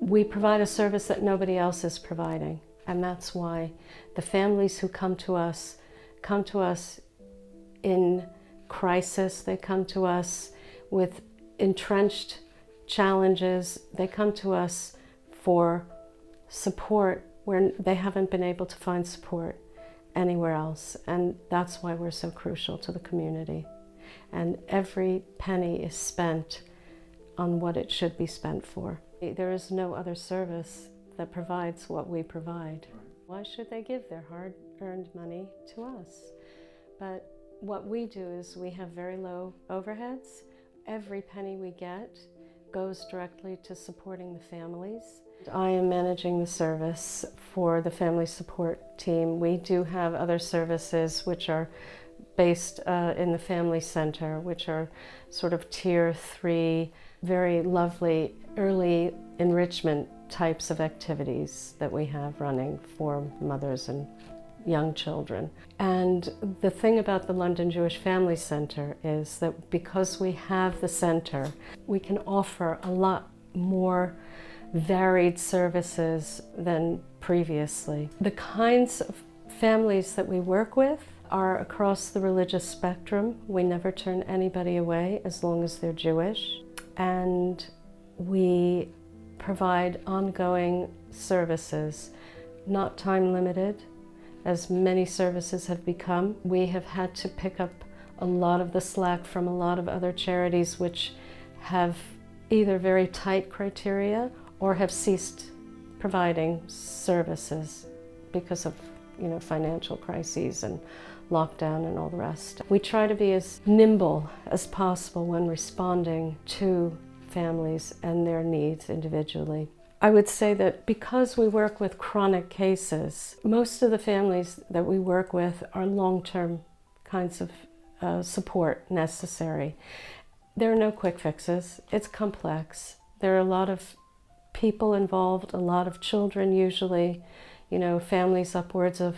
We provide a service that nobody else is providing, and that's why the families who come to us in crisis. They come to us with entrenched challenges. They come to us for support where they haven't been able to find support anywhere else, and that's why we're so crucial to the community. And every penny is spent on what it should be spent for. There is no other service that provides what we provide. Why should they give their hard-earned money to us? But what we do is we have very low overheads. Every penny we get goes directly to supporting the families. I am managing the service for the family support team. We do have other services which are based in the family center, which are sort of tier 3, very lovely early enrichment types of activities that we have running for mothers and young children. And the thing about the London Jewish Family Center is that because we have the center, we can offer a lot more varied services than previously. The kinds of families that we work with are across the religious spectrum. We never turn anybody away as long as they're Jewish. And we provide ongoing services, not time limited, as many services have become. We have had to pick up a lot of the slack from a lot of other charities which have either very tight criteria or have ceased providing services because of, financial crises and lockdown and all the rest. We try to be as nimble as possible when responding to families and their needs individually. I would say that because we work with chronic cases, most of the families that we work with are long-term kinds of support necessary. There are no quick fixes. It's complex. There are a lot of people involved, a lot of children usually, families upwards of,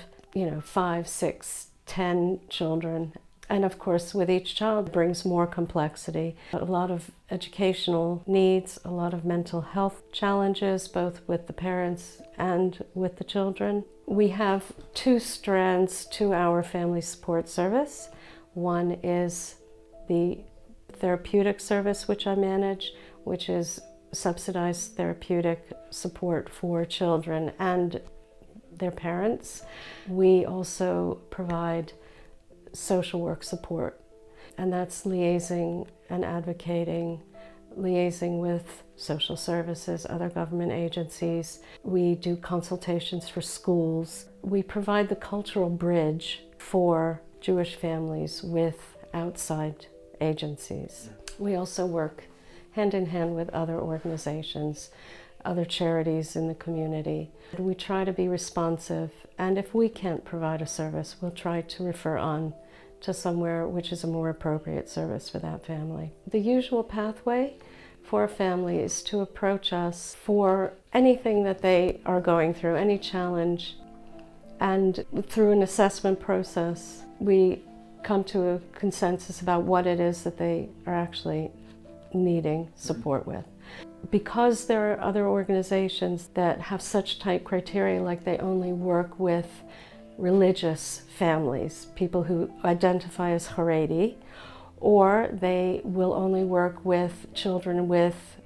5, 6, 10 children. And of course, with each child brings more complexity, a lot of educational needs, a lot of mental health challenges, both with the parents and with the children. We have 2 strands to our family support service. One is the therapeutic service, which I manage, which is subsidized therapeutic support for children and their parents. We also provide social work support, and that's liaising and advocating, liaising with social services, other government agencies. We do consultations for schools. We provide the cultural bridge for Jewish families with outside agencies. We also work hand in hand with other organizations, other charities in the community. We try to be responsive, and if we can't provide a service, we'll try to refer on to somewhere which is a more appropriate service for that family. The usual pathway for a family is to approach us for anything that they are going through, any challenge, and through an assessment process, we come to a consensus about what it is that they are actually needing support with. Because there are other organizations that have such tight criteria, like they only work with religious families, people who identify as Haredi, or they will only work with children with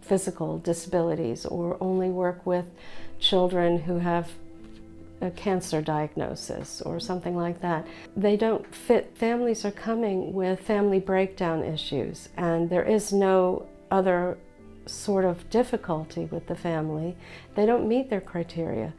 physical disabilities, or only work with children who have a cancer diagnosis or something like that. They don't fit. Families are coming with family breakdown issues, and there is no other sort of difficulty with the family. They don't meet their criteria.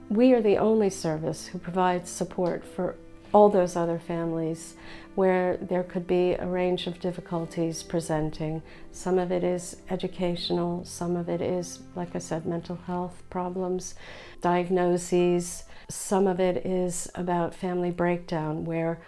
We are the only service who provides support for all those other families where there could be a range of difficulties presenting. Some of it is educational, some of it is, like I said, mental health problems, diagnoses. Some of it is about family breakdown where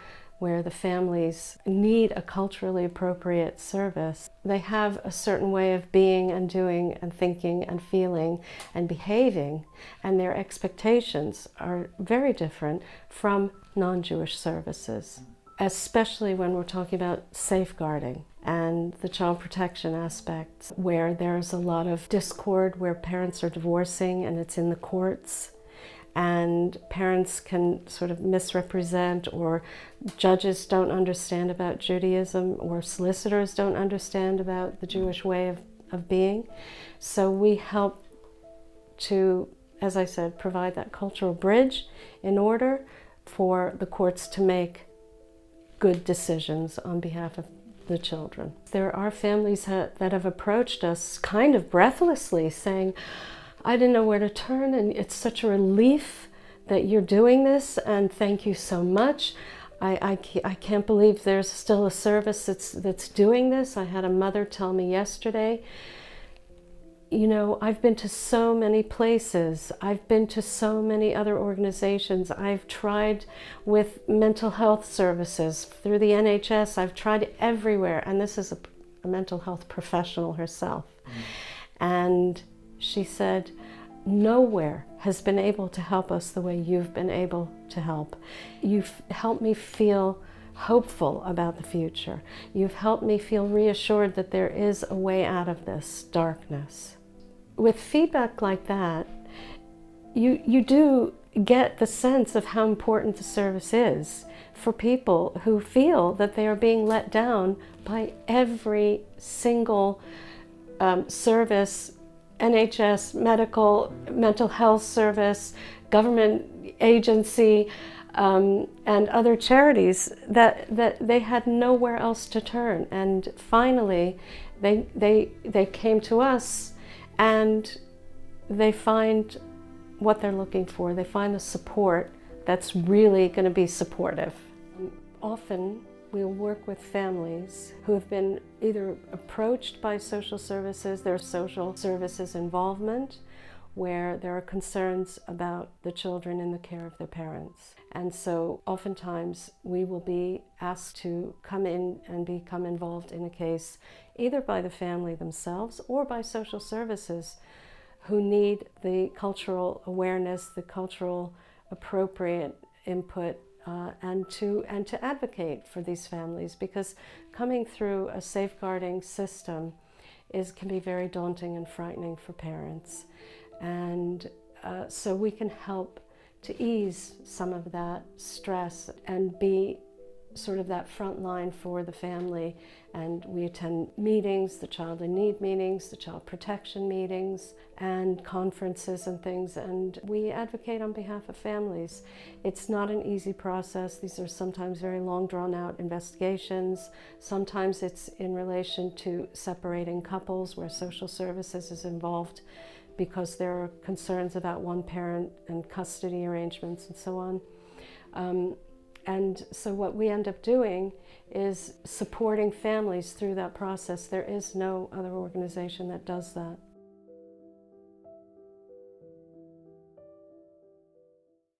the families need a culturally appropriate service. They have a certain way of being and doing and thinking and feeling and behaving, and their expectations are very different from non-Jewish services. especially when we're talking about safeguarding and the child protection aspects, where there's a lot of discord, where parents are divorcing and it's in the courts, and parents can sort of misrepresent, or judges don't understand about Judaism, or solicitors don't understand about the Jewish way of being. So we help to, as I said, provide that cultural bridge in order for the courts to make good decisions on behalf of the children. There are families that have approached us kind of breathlessly saying, I didn't know where to turn, and it's such a relief that you're doing this, and thank you so much. I can't believe there's still a service that's doing this. I had a mother tell me yesterday, you know, I've been to so many places. I've been to so many other organizations. I've tried with mental health services through the NHS. I've tried everywhere. And this is a mental health professional herself. And she said, nowhere has been able to help us the way you've been able to help. You've helped me feel hopeful about the future. You've helped me feel reassured that there is a way out of this darkness. With feedback like that, you do get the sense of how important the service is for people who feel that they are being let down by every single service, NHS, medical, mental health service, government agency, and other charities, that they had nowhere else to turn. And finally, they came to us, and they find what they're looking for. They find the support that's really going to be supportive. Often we'll work with families who have been either approached by social services, their social services involvement, where there are concerns about the children in the care of their parents. And so oftentimes we will be asked to come in and become involved in a case either by the family themselves or by social services who need the cultural awareness, the cultural appropriate input, and to advocate for these families, because coming through a safeguarding system can be very daunting and frightening for parents. And so we can help to ease some of that stress and be sort of that front line for the family. And we attend meetings, the child in need meetings, the child protection meetings, and conferences and things, and we advocate on behalf of families. It's not an easy process. These are sometimes very long drawn out investigations. Sometimes it's in relation to separating couples where social services is involved because there are concerns about one parent and custody arrangements and so on. And so what we end up doing is supporting families through that process. There is no other organization that does that.